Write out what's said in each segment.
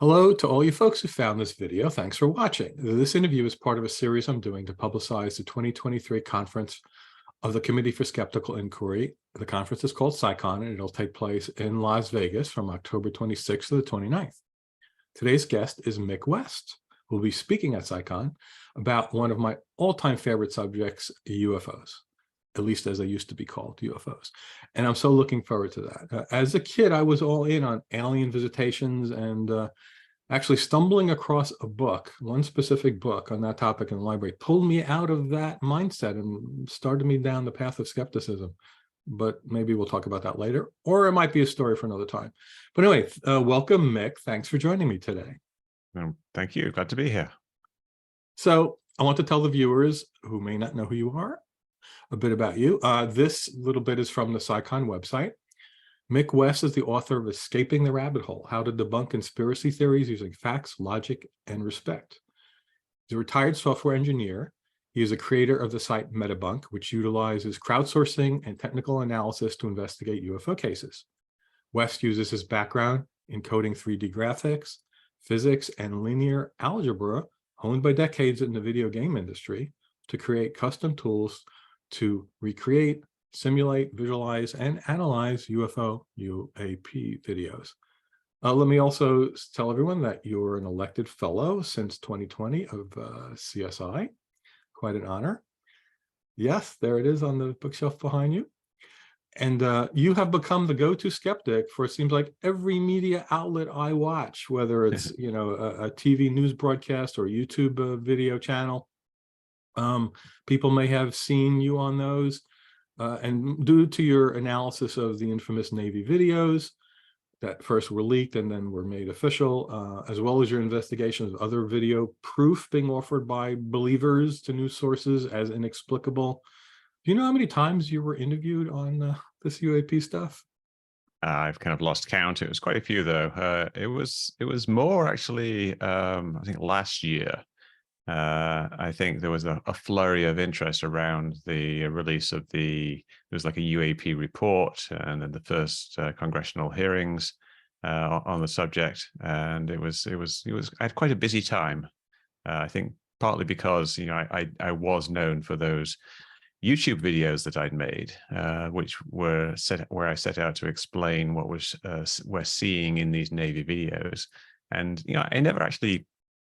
Hello to all you folks who found this video. Thanks for watching. This interview is part of a series I'm doing to publicize the 2023 conference of the Committee for Skeptical Inquiry. The conference is called CSICon, and it'll take place in Las Vegas from October 26th to the 29th. Today's guest is Mick West, who will be speaking at CSICon about one of my all-time favorite subjects, UFOs, at least as they used to be called, UFOs. And I'm so looking forward to that. As a kid, I was all in on alien visitations and actually stumbling across a book, one specific book on that topic in the library, pulled me out of that mindset and started me down the path of skepticism. But maybe we'll talk about that later, or it might be a story for another time. But anyway, welcome, Mick. Thanks for joining me today. Thank you. Glad to be here. So I want to tell the viewers who may not know who you are a bit about you. This little bit is from the CSICon website. Mick West is the author of Escaping the Rabbit Hole, How to Debunk Conspiracy Theories Using Facts, Logic, and Respect. He's a retired software engineer. He is a creator of the site Metabunk, which utilizes crowdsourcing and technical analysis to investigate UFO cases. West uses his background in coding 3D graphics, physics, and linear algebra, honed by decades in the video game industry, to create custom tools to recreate, simulate, visualize, and analyze UFO UAP videos. Let me also tell everyone that you're an elected fellow since 2020 of CSI. Quite an honor. Yes, there it is on the bookshelf behind you. And you have become the go-to skeptic for, it seems like, every media outlet I watch, whether it's a TV news broadcast or YouTube video channel. People may have seen you on those. And due to your analysis of the infamous Navy videos that first were leaked and then were made official, as well as your investigations of other video proof being offered by believers to news sources as inexplicable. Do you know how many times you were interviewed on this UAP stuff? I've kind of lost count. It was quite a few, though. It was more actually, I think last year. I think there was a flurry of interest around the release of there was like a UAP report and then the first congressional hearings on the subject. And I had quite a busy time. I think partly because, I was known for those YouTube videos that I'd made, which were where I set out to explain what we're seeing in these Navy videos. And, I never actually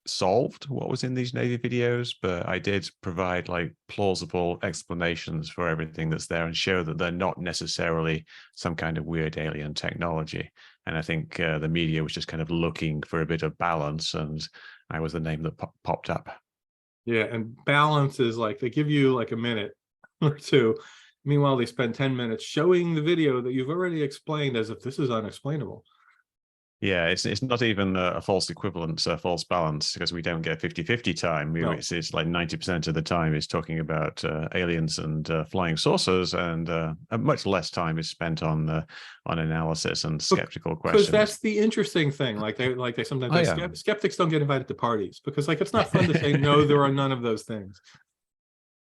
solved what was in these Navy videos, but I did provide like plausible explanations for everything that's there and show that they're not necessarily some kind of weird alien technology. And I think the media was just kind of looking for a bit of balance, and I was the name that popped up. Yeah, and balance is like they give you like a minute or two. Meanwhile, they spend 10 minutes showing the video that you've already explained as if this is unexplainable. Yeah, it's not even a false equivalence, a false balance, because we don't get 50-50 time. No. It's like 90% of the time is talking about aliens and flying saucers, and much less time is spent on analysis and skeptical questions. Because that's the interesting thing. Like they sometimes skeptics don't get invited to parties because it's not fun to say no, there are none of those things.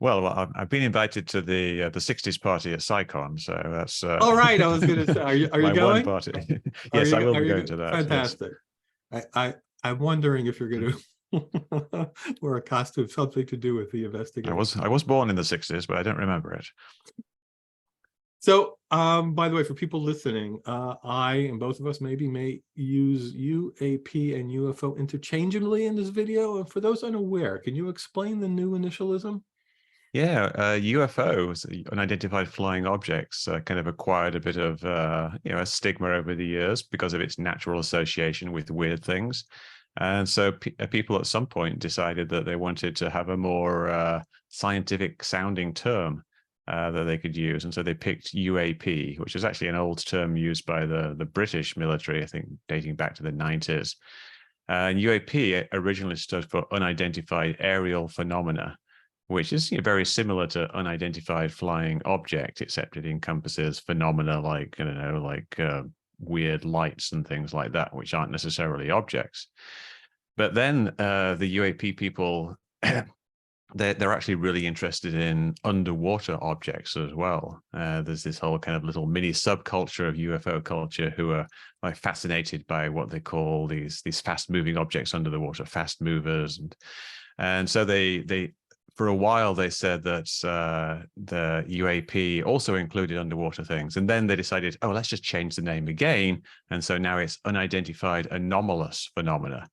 Well, I've been invited to the 60s party at CSICon, so that's all right. I was going to say, are you my going? One party. Yes, I will be going to that. Fantastic. Yes. I'm wondering if you're going to wear a costume, something to do with the investigation. I was born in the 60s, but I don't remember it. So, by the way, for people listening, I and both of us maybe may use UAP and UFO interchangeably in this video. And for those unaware, can you explain the new initialism? Yeah, UFOs, unidentified flying objects, kind of acquired a bit of a stigma over the years because of its natural association with weird things. And so people at some point decided that they wanted to have a more scientific sounding term that they could use. And so they picked UAP, which is actually an old term used by the British military, I think dating back to the 90s. And UAP originally stood for Unidentified Aerial Phenomena, which is very similar to unidentified flying object, except it encompasses phenomena like, weird lights and things like that, which aren't necessarily objects. But then the UAP people they're actually really interested in underwater objects as well. There's this whole kind of little mini subculture of UFO culture who are like fascinated by what they call these fast moving objects under the water, fast movers, and so they for a while they said that the UAP also included underwater things, and then they decided, oh, let's just change the name again, and so now it's Unidentified Anomalous Phenomena,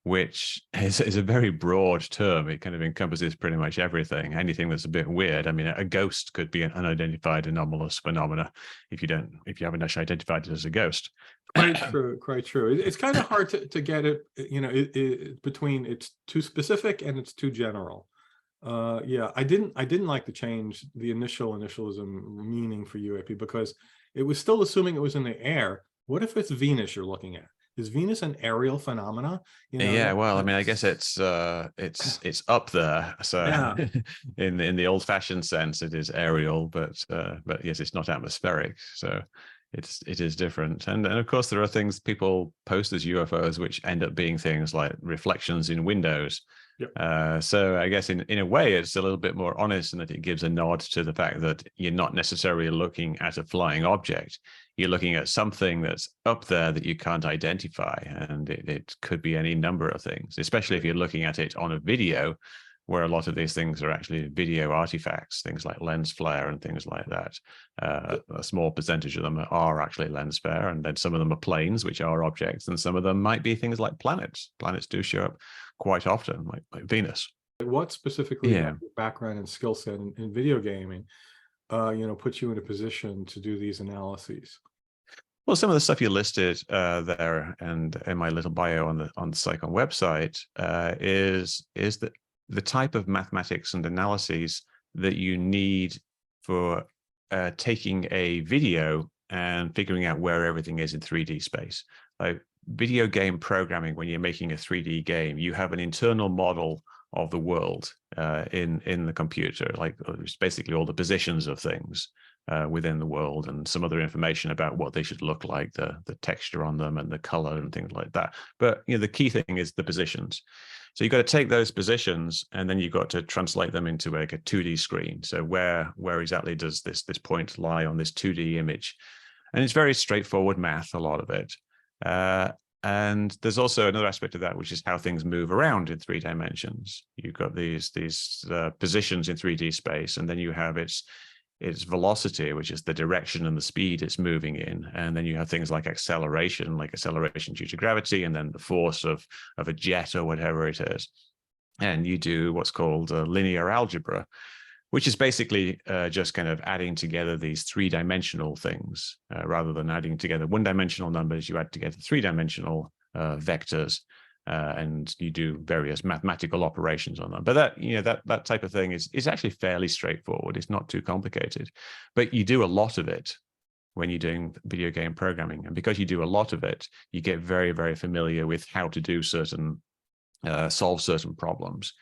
which is a very broad term. It kind of encompasses pretty much everything, anything that's a bit weird. I mean, a ghost could be an unidentified anomalous phenomena if you haven't actually identified it as a ghost. Quite true, quite true. It's kind of hard to get it, between it's too specific and it's too general. Yeah, I didn't like to change the initialism meaning for UAP because it was still assuming it was in the air. What if it's Venus you're looking at? Is Venus an aerial phenomena? Yeah, well, I mean, I guess it's up there. So yeah. in the old-fashioned sense, it is aerial, but yes, it's not atmospheric. So it is different. And of course, there are things people post as UFOs which end up being things like reflections in windows. Yep. So I guess in a way, it's a little bit more honest in that it gives a nod to the fact that you're not necessarily looking at a flying object. You're looking at something that's up there that you can't identify. And it could be any number of things, especially if you're looking at it on a video, where a lot of these things are actually video artifacts, things like lens flare and things like that. A small percentage of them are actually lens flare, and then some of them are planes, which are objects, and some of them might be things like planets. Planets do show up quite often, like Venus. What specifically your background and skill set in video gaming, puts you in a position to do these analyses? Well, some of the stuff you listed there and in my little bio on the CSICon website is the type of mathematics and analyses that you need for taking a video and figuring out where everything is in 3D space. Like video game programming, when you're making a 3D game, you have an internal model of the world in the computer, like it's basically all the positions of things within the world and some other information about what they should look like, the texture on them and the color and things like that. But the key thing is the positions. So you've got to take those positions and then you've got to translate them into like a 2D screen. So where exactly does this point lie on this 2D image? And it's very straightforward math, a lot of it. And there's also another aspect of that, which is how things move around in 3 dimensions. You've got these positions in 3D space, and then you have its velocity, which is the direction and the speed it's moving in. And then you have things like acceleration due to gravity, and then the force of a jet or whatever it is. And you do what's called linear algebra, which is basically just kind of adding together these 3-dimensional things. Rather than adding together 1-dimensional numbers, you add together 3-dimensional vectors, and you do various mathematical operations on them. But that type of thing is actually fairly straightforward. It's not too complicated, but you do a lot of it when you're doing video game programming. And because you do a lot of it, you get very, very familiar with how to do solve certain problems.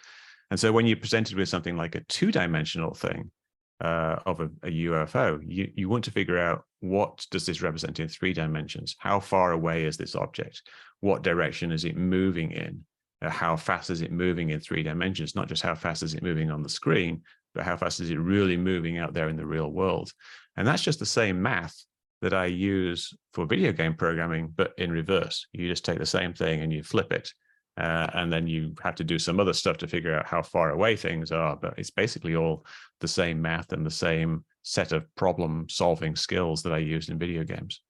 And so when you're presented with something like a 2-dimensional thing of a UFO, you want to figure out, what does this represent in 3 dimensions? How far away is this object? What direction is it moving in? How fast is it moving in 3 dimensions? Not just how fast is it moving on the screen, but how fast is it really moving out there in the real world? And that's just the same math that I use for video game programming, but in reverse. You just take the same thing and you flip it. And then you have to do some other stuff to figure out how far away things are, but it's basically all the same math and the same set of problem-solving skills that I used in video games.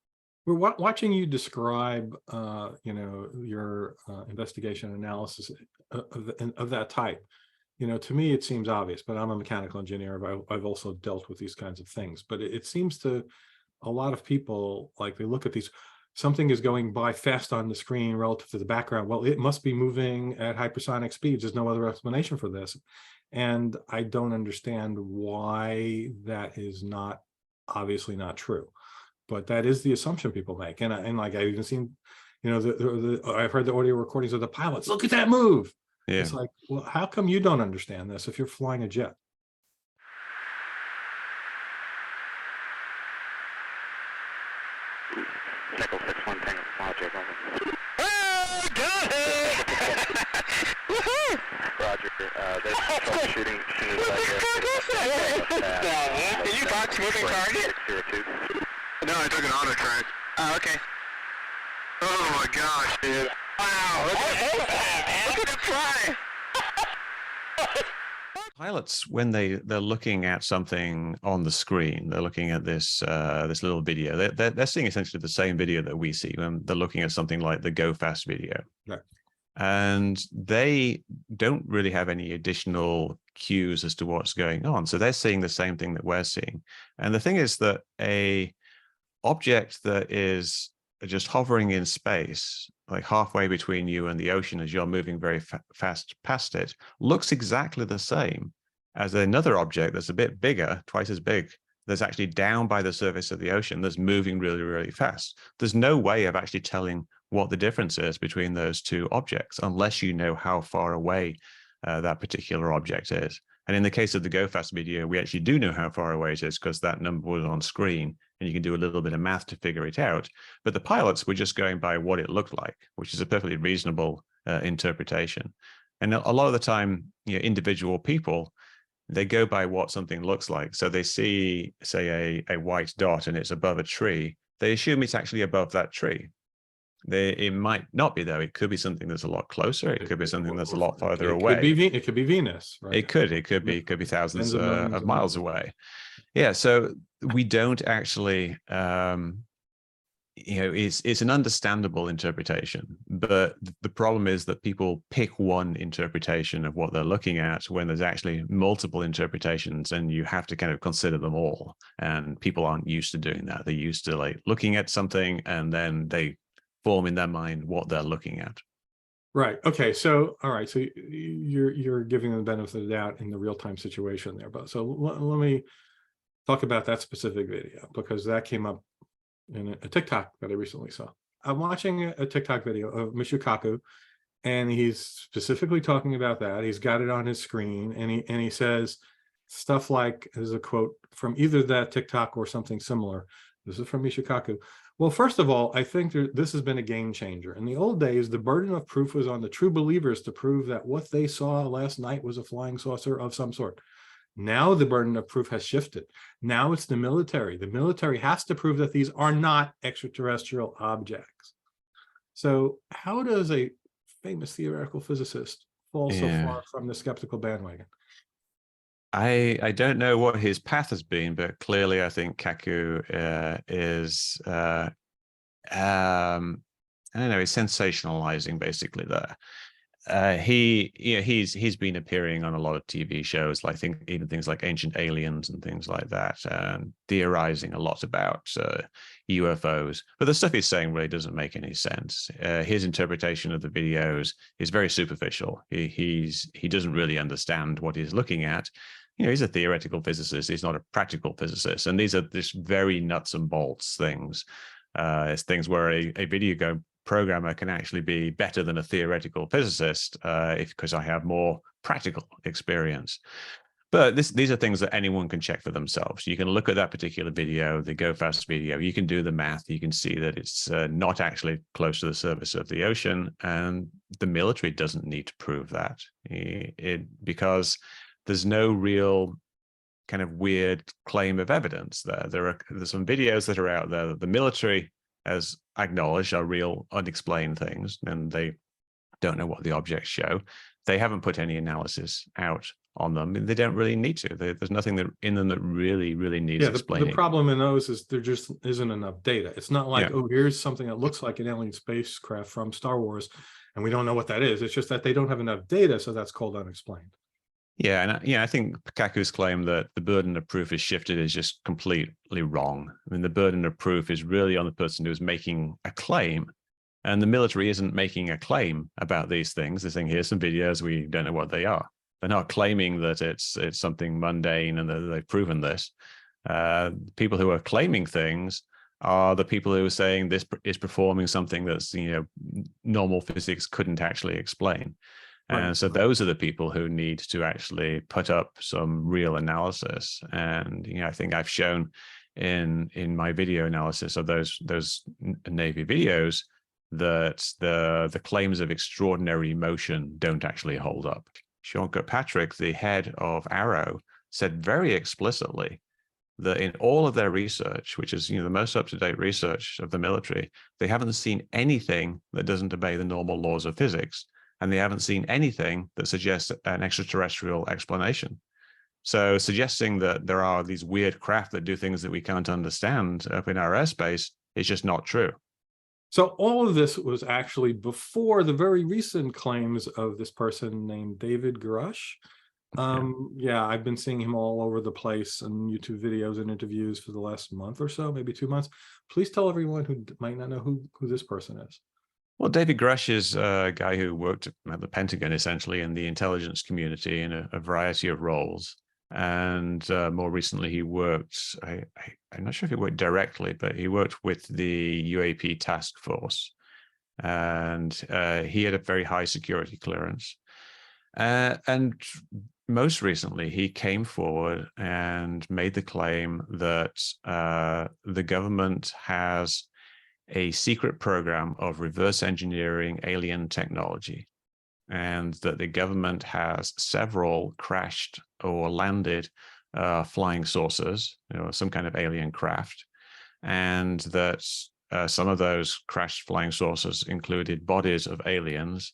We're watching you describe, your investigation analysis of that type. To me, it seems obvious, but I'm a mechanical engineer. I've also dealt with these kinds of things, but it seems to a lot of people, like they look at these. Something is going by fast on the screen relative to the background. Well, it must be moving at hypersonic speeds. There's no other explanation for this. And I don't understand why that is obviously not true. But that is the assumption people make. And like I've even seen, I've heard the audio recordings of the pilots. Look at that move. Yeah. It's like, well, how come you don't understand this if you're flying a jet? Roger. There's troubleshooting Moving target? No, I took an auto track. Oh, okay. Oh my gosh, dude. Wow, look at it fly! Pilots, when they're looking at something on the screen, they're looking at this this little video. They're seeing essentially the same video that we see when they're looking at something like the Go Fast video. Right. And they don't really have any additional cues as to what's going on. So they're seeing the same thing that we're seeing. And the thing is that a object that is just hovering in space, like halfway between you and the ocean as you're moving very fast past it, looks exactly the same as another object that's a bit bigger, twice as big, that's actually down by the surface of the ocean that's moving really, really fast. There's no way of actually telling what the difference is between those two objects unless you know how far away that particular object is. And in the case of the Go Fast video, we actually do know how far away it is because that number was on screen and you can do a little bit of math to figure it out. But the pilots were just going by what it looked like, which is a perfectly reasonable interpretation. And a lot of the time, individual people, they go by what something looks like. So they see, say, a white dot and it's above a tree. They assume it's actually above that tree. It might not be, though. It could be something that's a lot closer. It could be something that's a lot farther away. It could be Venus, right? It could be thousands of miles away. Yeah, so we don't actually, it's an understandable interpretation, but the problem is that people pick one interpretation of what they're looking at when there's actually multiple interpretations, and you have to kind of consider them all. And people aren't used to doing that. They're used to like looking at something and then they form in their mind what they're looking at. Right. Okay. So, all right. So you're giving them the benefit of the doubt in the real-time situation there. But so let me talk about that specific video, because that came up in a TikTok that I recently saw. I'm watching a TikTok video of Ishikaku, and he's specifically talking about that. He's got it on his screen, and he says stuff like, there's a quote from either that TikTok or something similar. This is from Ishikaku. Well, first of all, I think this has been a game changer. In the old days, the burden of proof was on the true believers to prove that what they saw last night was a flying saucer of some sort. Now the burden of proof has shifted. Now it's the military. The military has to prove that these are not extraterrestrial objects. So how does a famous theoretical physicist fall so far from the skeptical bandwagon? I don't know what his path has been, but clearly I think Kaku is I don't know, he's sensationalizing basically there. He's been appearing on a lot of TV shows, like even things like Ancient Aliens and things like that, and theorizing a lot about UFOs. But the stuff he's saying really doesn't make any sense. His interpretation of the videos is very superficial. He doesn't really understand what he's looking at. He's a theoretical physicist. He's not a practical physicist. And these are just very nuts and bolts things. It's things where a video game programmer can actually be better than a theoretical physicist because I have more practical experience. But these are things that anyone can check for themselves. You can look at that particular video, the Go Fast video. You can do the math. You can see that it's not actually close to the surface of the ocean. And the military doesn't need to prove that because there's no real kind of weird claim of evidence there. There's some videos that are out there that the military has acknowledged are real unexplained things, and they don't know what the objects show. They haven't put any analysis out on them. They don't really need to. There's nothing in them that really needs explaining. The problem in those is there just isn't enough data. It's not like, oh, here's something that looks like an alien spacecraft from Star Wars, and we don't know what that is. It's just that they don't have enough data, so that's called unexplained. Yeah, and I think Kaku's claim that the burden of proof is shifted is just completely wrong. I mean, the burden of proof is really on the person who's making a claim, and the military isn't making a claim about these things. They're saying, here's some videos, we don't know what they are. They're not claiming that it's something mundane and that they've proven this. People who are claiming things are the people who are saying this is performing something that's normal physics couldn't actually explain. And so those are the people who need to actually put up some real analysis. And I think I've shown in my video analysis of those Navy videos that the claims of extraordinary motion don't actually hold up. Sean Kirkpatrick, the head of Arrow, said very explicitly that in all of their research, which is the most up-to-date research of the military, they haven't seen anything that doesn't obey the normal laws of physics, and they haven't seen anything that suggests an extraterrestrial explanation. So suggesting that there are these weird craft that do things that we can't understand up in our airspace is just not true. So all of this was actually before the very recent claims of this person named David Grisch. Yeah, I've been seeing him all over the place on YouTube videos and interviews for the last month or so, maybe 2 months. Please tell everyone who might not know who this person is. Well, David Grisch is a guy who worked at the Pentagon, essentially, in the intelligence community in a variety of roles. And more recently, he worked, I'm not sure if he worked directly, but he worked with the UAP task force. And he had a very high security clearance. And most recently, he came forward and made the claim that the government has a secret program of reverse engineering alien technology, and that the government has several crashed or landed flying saucers, some kind of alien craft, and that some of those crashed flying saucers included bodies of aliens,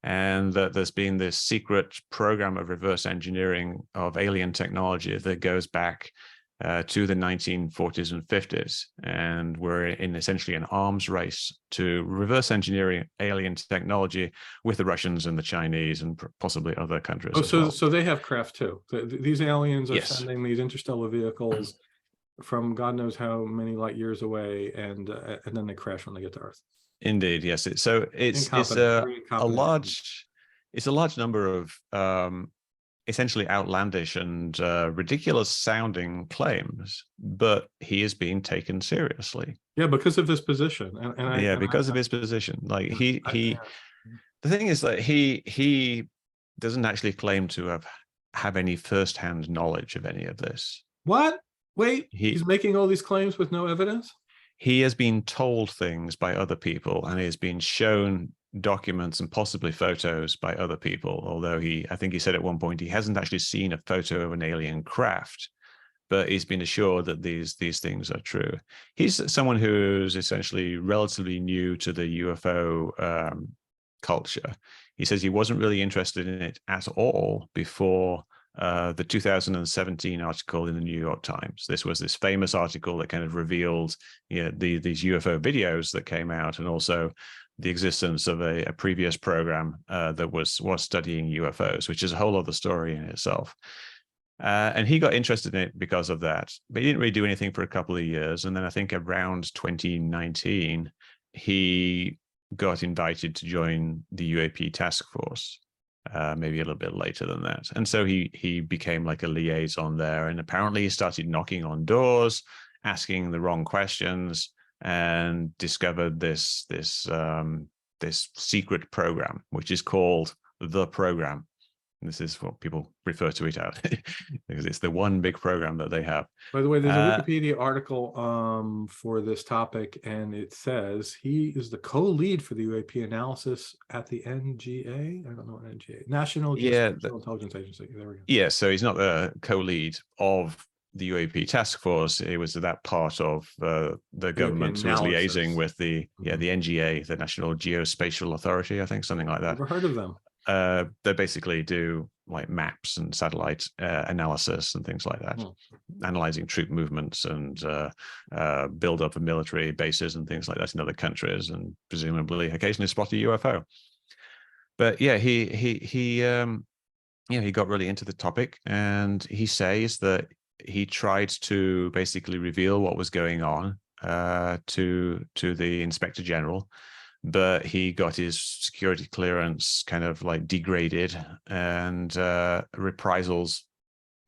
and that there's been this secret program of reverse engineering of alien technology that goes back to the 1940s and 50s, and we're in essentially an arms race to reverse engineering alien technology with the Russians and the Chinese and possibly other countries. Oh, so they have craft too. These aliens are Yes. sending these interstellar vehicles from God knows how many light years away, and then they crash when they get to Earth. Indeed, yes. It's a large number of essentially outlandish and ridiculous sounding claims, but he is being taken seriously. Yeah, because of his position. Because of his position. Like the thing is that he doesn't actually claim to have any firsthand knowledge of any of this. What? Wait, he's making all these claims with no evidence? He has been told things by other people, and he has been shown documents and possibly photos by other people, although I think he said at one point he hasn't actually seen a photo of an alien craft, but he's been assured that these things are true. He's someone who's essentially relatively new to the UFO culture. He says he wasn't really interested in it at all before the 2017 article in the New York Times. This was this famous article that kind of revealed these UFO videos that came out, and also the existence of a previous program that was studying UFOs, which is a whole other story in itself. And he got interested in it because of that, but he didn't really do anything for a couple of years. And then I think around 2019, he got invited to join the UAP task force, maybe a little bit later than that. And so he became like a liaison there, and apparently he started knocking on doors, asking the wrong questions, and discovered this secret program, which is called the program. And this is what people refer to it as, because it's the one big program that they have. By the way, there's a Wikipedia article for this topic, and it says he is the co-lead for the UAP analysis at the NGA. I don't know what NGA, National Geospatial Intelligence Agency. There we go. Yeah, so he's not the co-lead of the UAP task force. It was that part of the government who was liaising with the NGA, the National Geospatial Authority, I think, something like that. Never heard of them. They basically do like maps and satellite analysis and things like that, analyzing troop movements and build up of military bases and things like that in other countries, and presumably occasionally spot a UFO. But yeah, he got really into the topic, and he says that he tried to basically reveal what was going on to the Inspector General, but he got his security clearance kind of like degraded, and reprisals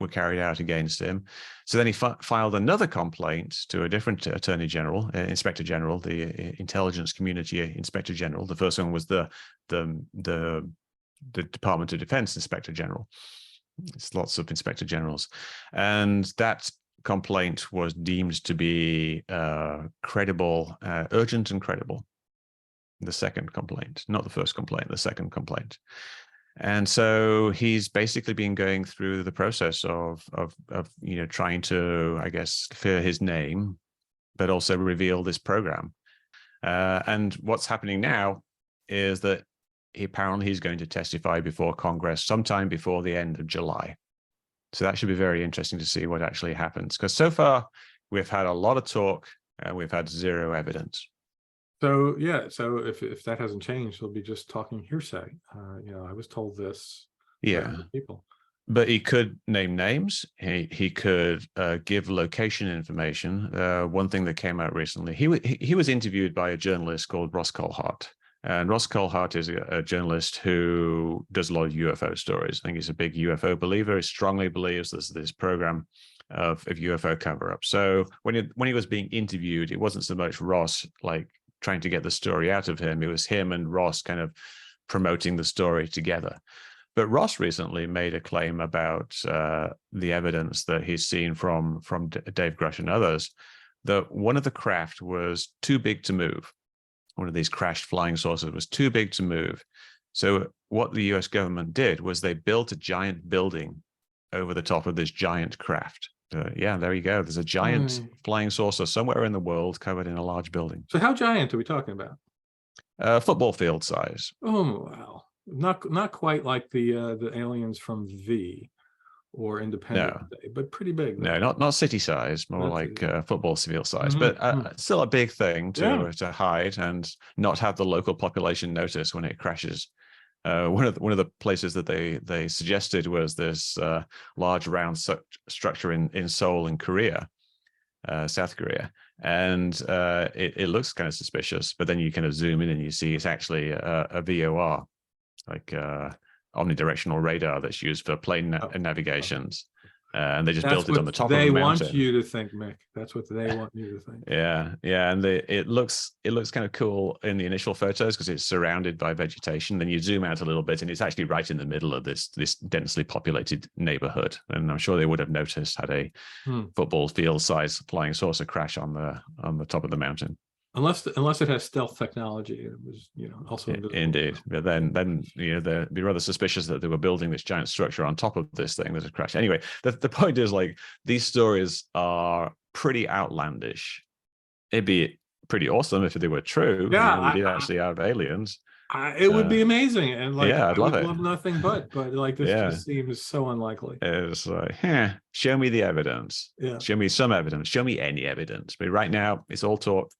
were carried out against him. So then he filed another complaint to a different Attorney General, Inspector General, the Intelligence Community Inspector General. The first one was the Department of Defense Inspector General. It's lots of Inspector Generals, and that complaint was deemed to be credible, urgent and credible. The second complaint, not the first complaint, the second complaint. And so he's basically been going through the process of trying to, I guess, clear his name, but also reveal this program. And what's happening now is that he's going to testify before Congress sometime before the end of July. So that should be very interesting to see what actually happens, because so far we've had a lot of talk and we've had zero evidence. So yeah, so if that hasn't changed, he'll be just talking hearsay. I was told this. Yeah, people. But he could name names. He could give location information. One thing that came out recently, he was interviewed by a journalist called Ross Coulthart. And Ross Coulthart is a journalist who does a lot of UFO stories. I think he's a big UFO believer. He strongly believes there's this program of UFO cover-up. So when he was being interviewed, it wasn't so much Ross like trying to get the story out of him. It was him and Ross kind of promoting the story together. But Ross recently made a claim about the evidence that he's seen from Dave Grisch and others, that one of the craft was too big to move. One of these crashed flying saucers was too big to move. So what the US government did was they built a giant building over the top of this giant craft. Yeah, there you go. There's a giant flying saucer somewhere in the world covered in a large building. So how giant are we talking about? Football field size. Oh, wow. Not quite like the aliens from V or Independence Day, but pretty big. Though. No, not city size, more like football field size, but still a big thing to hide and not have the local population notice when it crashes. One of the places that they suggested was this large round structure in Seoul in Korea, South Korea, and it looks kind of suspicious. But then you kind of zoom in and you see it's actually a VOR, like omnidirectional radar that's used for plane navigations. And they just built it on the top of the mountain. They want you to think, Mick. That's what they want you to think. Yeah, and it looks kind of cool in the initial photos because it's surrounded by vegetation. Then you zoom out a little bit, and it's actually right in the middle of this densely populated neighborhood. And I'm sure they would have noticed had a football field size flying saucer crash on the top of the mountain. Unless it has stealth technology, it was also invisible. Indeed. But then they'd be rather suspicious that they were building this giant structure on top of this thing that had crashed. Anyway, the point is, like, these stories are pretty outlandish. It'd be pretty awesome if they were true. Yeah, we did actually have aliens. It would be amazing, and I'd love it. Love nothing but like this just seems so unlikely. It's like, show me the evidence. Yeah, show me some evidence. Show me any evidence. But right now, it's all talk.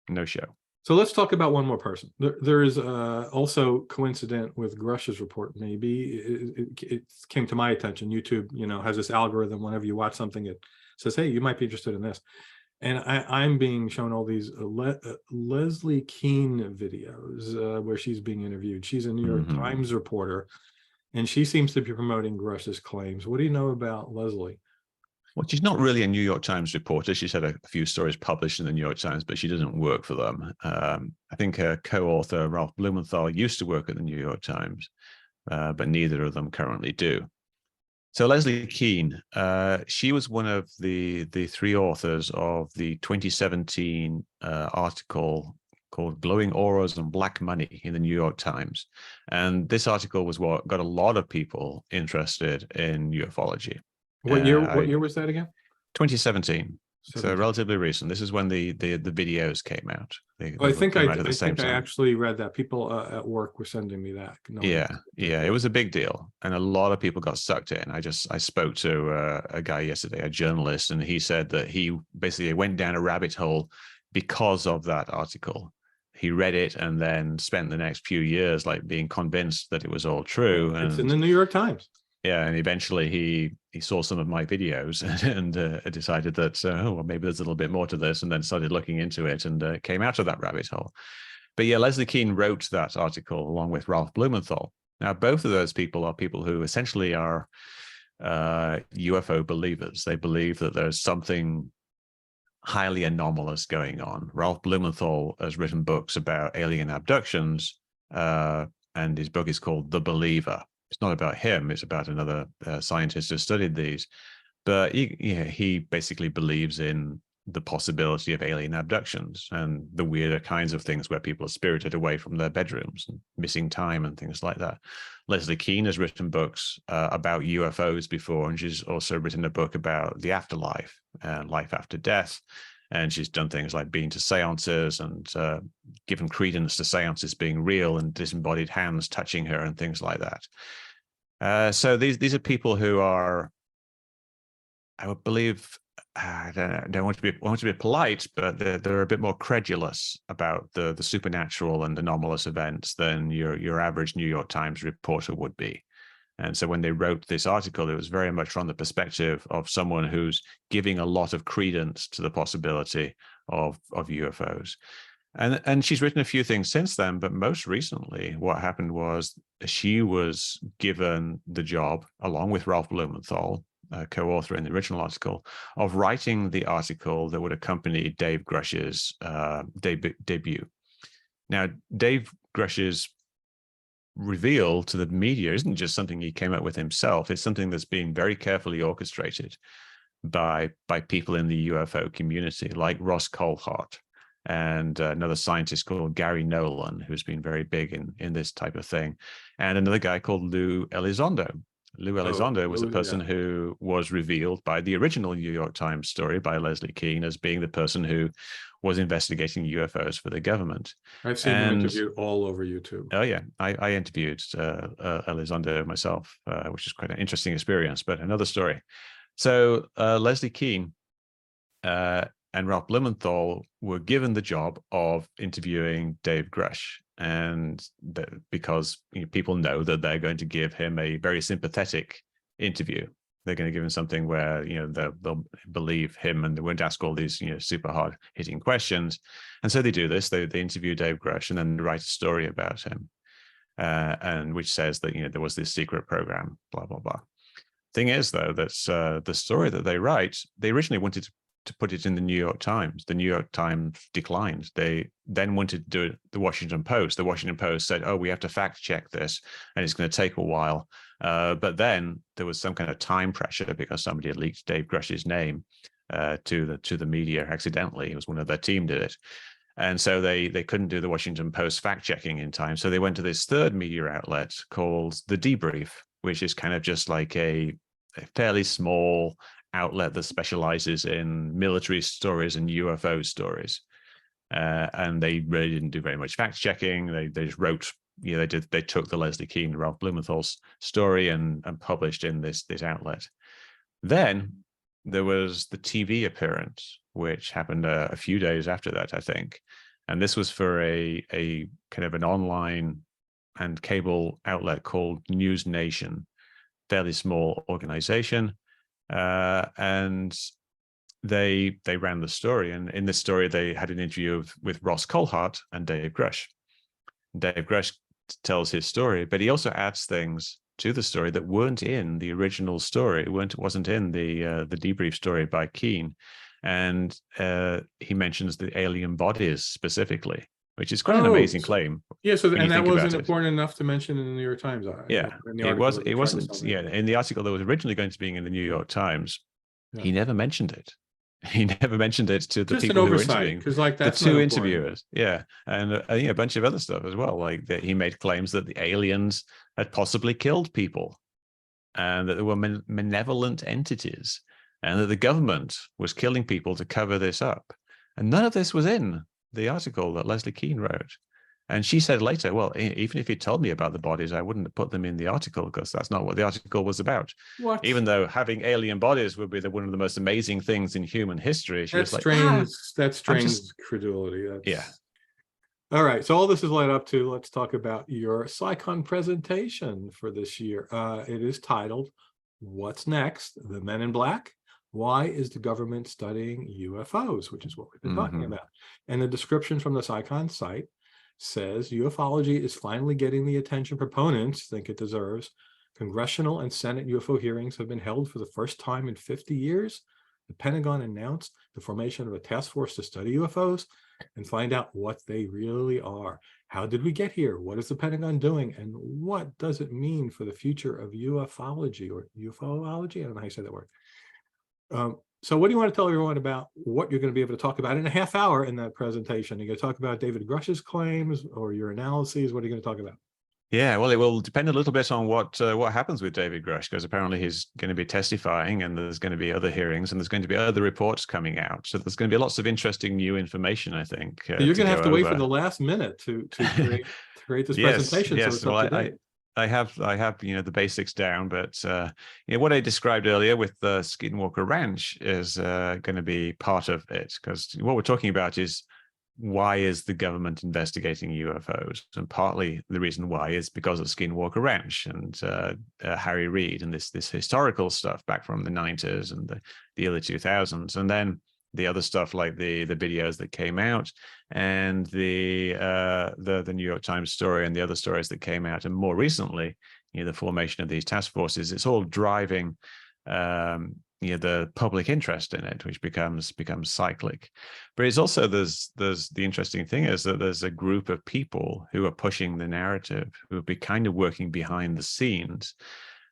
No show. So let's talk about one more person. There is also coincident with Grisch's report. Maybe it came to my attention. YouTube, has this algorithm. Whenever you watch something, it says, "Hey, you might be interested in this." And I'm being shown all these Leslie Keane videos where she's being interviewed. She's a New York Times reporter, and she seems to be promoting Grisch's claims. What do you know about Leslie? Well, she's not really a New York Times reporter. She's had a few stories published in the New York Times, but she doesn't work for them. I think her co-author, Ralph Blumenthal, used to work at the New York Times, but neither of them currently do. So Leslie Keane, she was one of the three authors of the 2017 article called Glowing Auras and Black Money in the New York Times. And this article was what got a lot of people interested in ufology. What year was that again? 2017. So relatively recent. This is when the videos came out. I think I actually read that. People at work were sending me that. Yeah, it was a big deal, and a lot of people got sucked in. I spoke to a guy yesterday, a journalist, and he said that he basically went down a rabbit hole because of that article. He read it and then spent the next few years like being convinced that it was all true. It's in the New York Times. Yeah, and eventually he saw some of my videos and decided that, well, maybe there's a little bit more to this, and then started looking into it and came out of that rabbit hole. But yeah, Leslie Keane wrote that article along with Ralph Blumenthal. Now, both of those people are people who essentially are UFO believers. They believe that there's something highly anomalous going on. Ralph Blumenthal has written books about alien abductions, and his book is called The Believer. It's not about him. It's about another scientist who studied these. But he basically believes in the possibility of alien abductions and the weirder kinds of things where people are spirited away from their bedrooms and missing time and things like that. Leslie Keane has written books about UFOs before, and she's also written a book about the afterlife and life after death. And she's done things like been to seances and given credence to seances being real and disembodied hands touching her and things like that. So these are people who are, I would believe, I don't want to be polite, but they're a bit more credulous about the supernatural and anomalous events than your average New York Times reporter would be. And so when they wrote this article, it was very much from the perspective of someone who's giving a lot of credence to the possibility of UFOs. And she's written a few things since then, but most recently what happened was she was given the job, along with Ralph Blumenthal, co-author in the original article, of writing the article that would accompany Dave Grisch's debut. Now, Dave Grisch's reveal to the media isn't just something he came up with himself. It's something that's been very carefully orchestrated by people in the UFO community, like Ross Coulthart and another scientist called Gary Nolan, who's been very big in this type of thing, and another guy called Lou Elizondo. Lou Elizondo was a person who was revealed by the original New York Times story by Leslie Keane as being the person who was investigating UFOs for the government. I've seen him interviewed all over YouTube. Oh yeah, I interviewed Elizondo myself, which is quite an interesting experience, but another story. So Leslie Keane and Ralph Blumenthal were given the job of interviewing Dave Grisch, and because people know that they're going to give him a very sympathetic interview. They're going to give him something where they'll believe him, and they won't ask all these super hard hitting questions. And so they do this. They interview Dave Grisch and then write a story about him, and which says that there was this secret program, blah blah blah. Thing is, though, that's the story that they write. They originally wanted to put it in the New York Times. The New York Times declined. They then wanted to do it the Washington Post. The Washington Post said, "Oh, we have to fact check this, and it's going to take a while." But then there was some kind of time pressure because somebody had leaked Dave Grisch's name to the media accidentally. It was one of their team did it, and so they couldn't do the Washington Post fact checking in time. So they went to this third media outlet called The Debrief, which is kind of just like a fairly small outlet that specializes in military stories and UFO stories, and they really didn't do very much fact checking. They just wrote, they took the Leslie Keane, Ralph Blumenthal's story and published in this outlet. Then there was the TV appearance, which happened a few days after that, I think, and this was for a kind of an online and cable outlet called News Nation, fairly small organization. And they ran the story, and in this story they had an interview with Ross Coulthart and Dave Grisch. Dave Grisch tells his story, but he also adds things to the story that weren't in the original story. It wasn't in the debrief story by Keane, and he mentions the alien bodies specifically, which is quite an amazing claim. Yeah, so and that wasn't important enough to mention in the New York Times. Yeah, it wasn't. Yeah, in the article that was originally going to be in the New York Times, he never mentioned it. He never mentioned it to the people who were interviewing, because that's the two interviewers. Yeah, and a bunch of other stuff as well. Like that, he made claims that the aliens had possibly killed people, and that there were malevolent entities, and that the government was killing people to cover this up. And none of this was in the article that Leslie Keane wrote. And she said later, well, even if he told me about the bodies, I wouldn't have put them in the article because that's not what the article was about. What? Even though having alien bodies would be one of the most amazing things in human history. That's strange. That's strange credulity. Yeah. All right. So all this is led up to, let's talk about your CSICon presentation for this year. It is titled, "What's Next? The Men in Black? Why is the government studying UFOs?" which is what we've been talking about. And the description from the CSICon site says, "UFOlogy is finally getting the attention proponents think it deserves. Congressional and Senate UFO hearings have been held for the first time in 50 years. The Pentagon announced the formation of a task force to study UFOs and find out what they really are. How did we get here? What is the Pentagon doing? And what does it mean for the future of UFOlogy or UFOlogy?" I don't know how you say that word. So what do you want to tell everyone about what you're going to be able to talk about in a half hour in that presentation? Are you going to talk about David Grisch's claims or your analyses? What are you going to talk about? Yeah, well, it will depend a little bit on what happens with David Grisch, because apparently he's going to be testifying, and there's going to be other hearings, and there's going to be other reports coming out. So there's going to be lots of interesting new information, I think. So you're going to have to wait for the last minute to create this Yes, presentation. yes. So it's Well, up to date. I have the basics down, but what I described earlier with the Skinwalker Ranch is going to be part of it, because what we're talking about is, why is the government investigating UFOs? And partly the reason why is because of Skinwalker Ranch and Harry Reid and this historical stuff back from the 90s and the early 2000s, and then the other stuff like the videos that came out and the New York Times story and the other stories that came out, and more recently, the formation of these task forces. It's all driving the public interest in it, which becomes cyclic. But it's also there's the interesting thing is that there's a group of people who are pushing the narrative, who will be kind of working behind the scenes,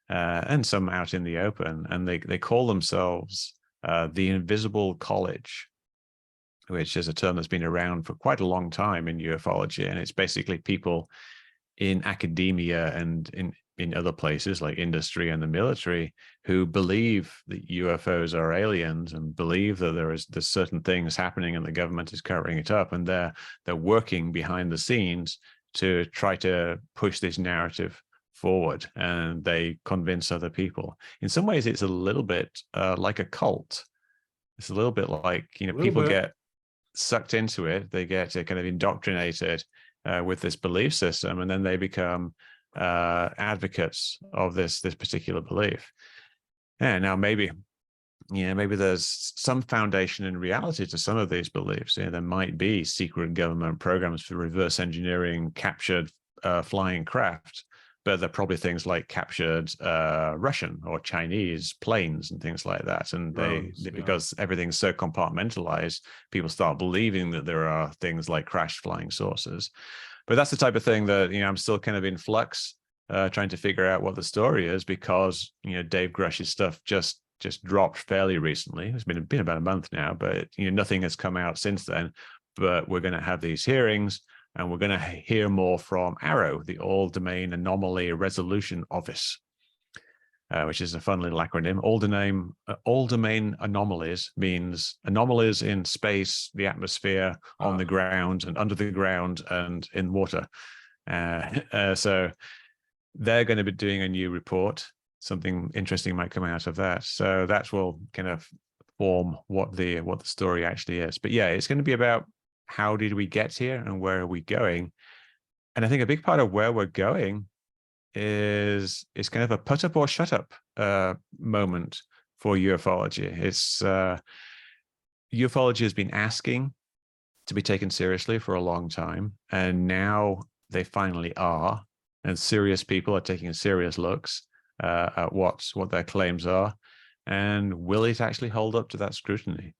and some out in the open, and they call themselves the Invisible College, which is a term that's been around for quite a long time in ufology, and it's basically people in academia and in other places like industry and the military who believe that UFOs are aliens and believe that there's certain things happening and the government is covering it up, and they're working behind the scenes to try to push this narrative forward, and they convince other people. In some ways, it's a little bit like a cult. It's a little bit like, people get sucked into it, they get kind of indoctrinated with this belief system, and then they become advocates of this particular belief. And now maybe there's some foundation in reality to some of these beliefs. There might be secret government programs for reverse engineering captured flying craft, but they're probably things like captured Russian or Chinese planes and things like that. And because everything's so compartmentalized, people start believing that there are things like crashed flying saucers. But that's the type of thing that, I'm still kind of in flux, trying to figure out what the story is, because, Dave Grisch's stuff just dropped fairly recently. It's been about a month now, but, nothing has come out since then. But we're going to have these hearings, and we're going to hear more from AARO, the All Domain Anomaly Resolution Office, which is a fun little acronym. All Domain Anomalies means anomalies in space, the atmosphere, on the ground, and under the ground, and in water. So they're going to be doing a new report. Something interesting might come out of that. So that will kind of form what the story actually is. But yeah, it's going to be about how did we get here and where are we going? And I think a big part of where we're going is kind of a put up or shut up moment for ufology. It's ufology has been asking to be taken seriously for a long time, and now they finally are, and serious people are taking serious looks at what their claims are, and will it actually hold up to that scrutiny?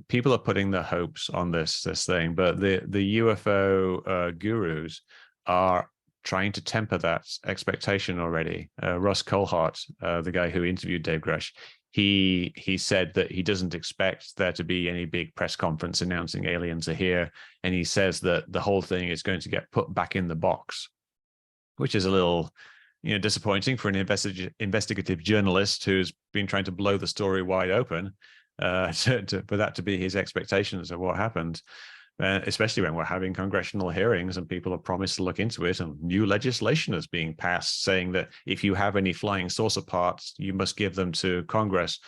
People are putting their hopes on this thing, but the UFO gurus are trying to temper that expectation already. Russ Colhart, the guy who interviewed Dave Grisch, he said that he doesn't expect there to be any big press conference announcing aliens are here, and he says that the whole thing is going to get put back in the box, which is a little disappointing for an investigative journalist who's been trying to blow the story wide open, for that to be his expectations of what happened. Especially when we're having congressional hearings and people are promised to look into it, and new legislation is being passed saying that if you have any flying saucer parts, you must give them to Congress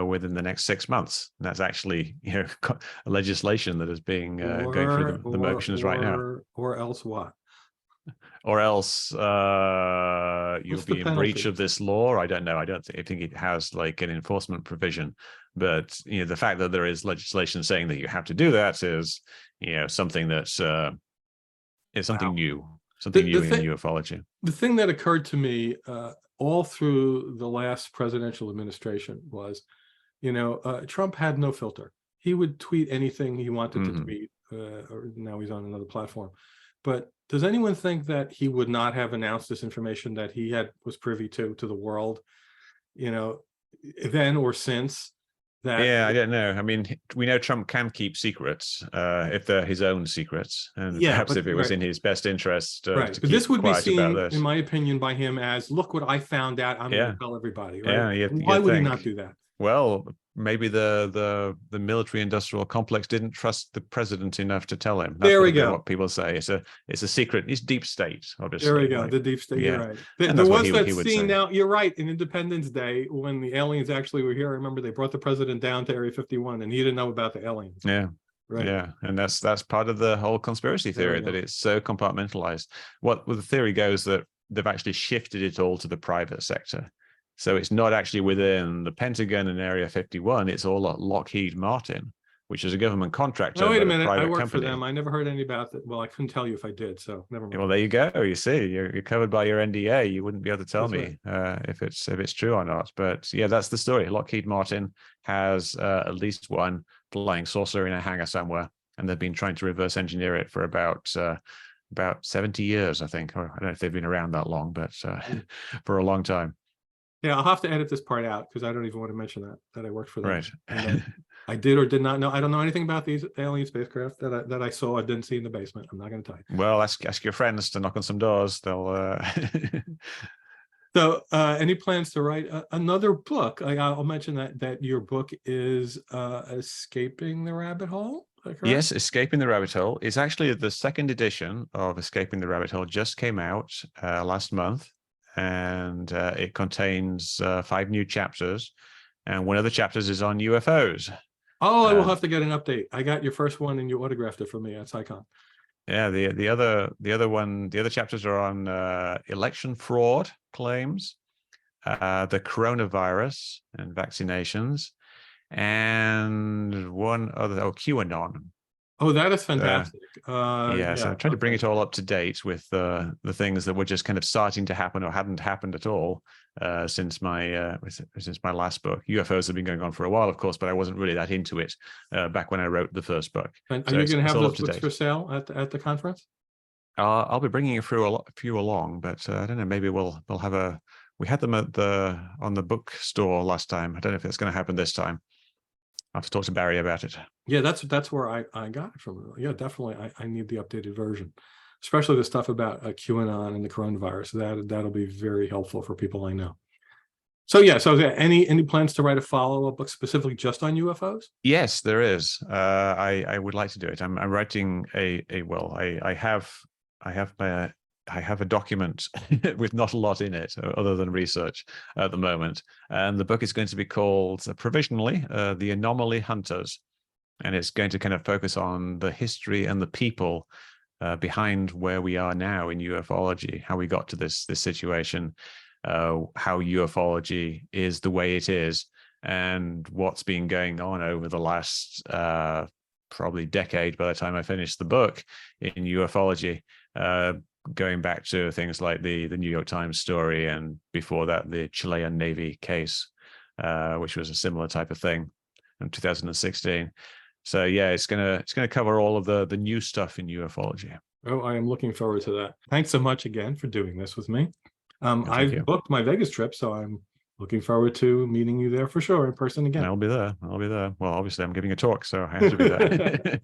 within the next 6 months. And that's actually a legislation that is being going through the motions right now. Or else what? Or else you'll be in breach of this law. I don't know. I think it has like an enforcement provision. But the fact that there is legislation saying that you have to do that is something that's is something new, in ufology. The thing that occurred to me all through the last presidential administration was, Trump had no filter. He would tweet anything he wanted to tweet. Or now he's on another platform. But does anyone think that he would not have announced this information that he was privy to the world, then or since, Yeah, I don't know. I mean, we know Trump can keep secrets if they're his own secrets, and Yeah, perhaps but- if it was right. in his best interest right. to But this keep would be quiet about seen, this. in my opinion, by him as, look what I found out. I'm going Yeah. to tell everybody. Right? Yeah, Why would he think. not do that? Well, maybe the military-industrial complex didn't trust the president enough to tell him. That's There we go. what people say. It's a secret. It's deep state, obviously. There we go. Like, The deep state. yeah. You're right. And There that's what was he that would scene. say. Now you're right. In Independence Day, when the aliens actually were here, I remember they brought the president down to Area 51, and he didn't know about the aliens. Yeah. Right. Yeah, and that's part of the whole conspiracy There we theory, go. that it's so compartmentalized. Well, the theory goes that they've actually shifted it all to the private sector. So it's not actually within the Pentagon and Area 51. It's all at Lockheed Martin, which is a government contractor. Now, wait a but minute. I private work company. for them. I never heard any about that. Well, I couldn't tell you if I did, so never mind. Well, there you go. You see, you're covered by your NDA. You wouldn't be able to tell That's me if it's true or not. But yeah, that's the story. Lockheed Martin has at least one flying saucer in a hangar somewhere, and they've been trying to reverse engineer it for about 70 years, I think. Or I don't know if they've been around that long, but for a long time. Yeah, I'll have to edit this part out because I don't even want to mention that I worked for them. Right. And, I did or did not know. I don't know anything about these alien spacecraft that I saw. I didn't see in the basement. I'm not going to tell you. Well, ask your friends to knock on some doors. They'll. So, any plans to write another book? I'll mention that your book is Escaping the Rabbit Hole. Is that correct? Yes, Escaping the Rabbit Hole is actually the second edition of Escaping the Rabbit Hole. Just came out last month, and it contains 5 new chapters, and one of the chapters is on UFOs. Oh, I will have to get an update. I got your first one, and you autographed it for me at CSICon. Yeah, the other chapters are on election fraud claims, the coronavirus and vaccinations, and one other, QAnon. Oh, that is fantastic. So I'm trying to bring it all up to date with the things that were just kind of starting to happen or hadn't happened at all since my last book. UFOs have been going on for a while, of course, but I wasn't really that into it back when I wrote the first book. And So are you going to have all those up to books date. for sale at the conference? I'll be bringing a few along, but I don't know. Maybe we'll have we had them on the bookstore last time. I don't know if it's going to happen this time. I'll have to talk to Barry about it. Yeah, that's where I got it from. Yeah, definitely. I need the updated version, especially the stuff about QAnon and the coronavirus. That'll be very helpful for people I know. So yeah, so any plans to write a follow-up book specifically just on UFOs? Yes, there is. I would like to do it. I'm writing I have a document with not a lot in it other than research at the moment. And the book is going to be called provisionally The Anomaly Hunters. And it's going to kind of focus on the history and the people behind where we are now in ufology, how we got to this situation, how ufology is the way it is, and what's been going on over the last probably decade by the time I finished the book in ufology. Going back to things like the New York Times story, and before that, the Chilean Navy case, which was a similar type of thing in 2016. So yeah, it's gonna cover all of the new stuff in ufology. Oh, I am looking forward to that. Thanks so much again for doing this with me. Thank I've you. booked my Vegas trip, so I'm looking forward to meeting you there for sure in person again. I'll be there. Well, obviously I'm giving a talk, so I have to be there.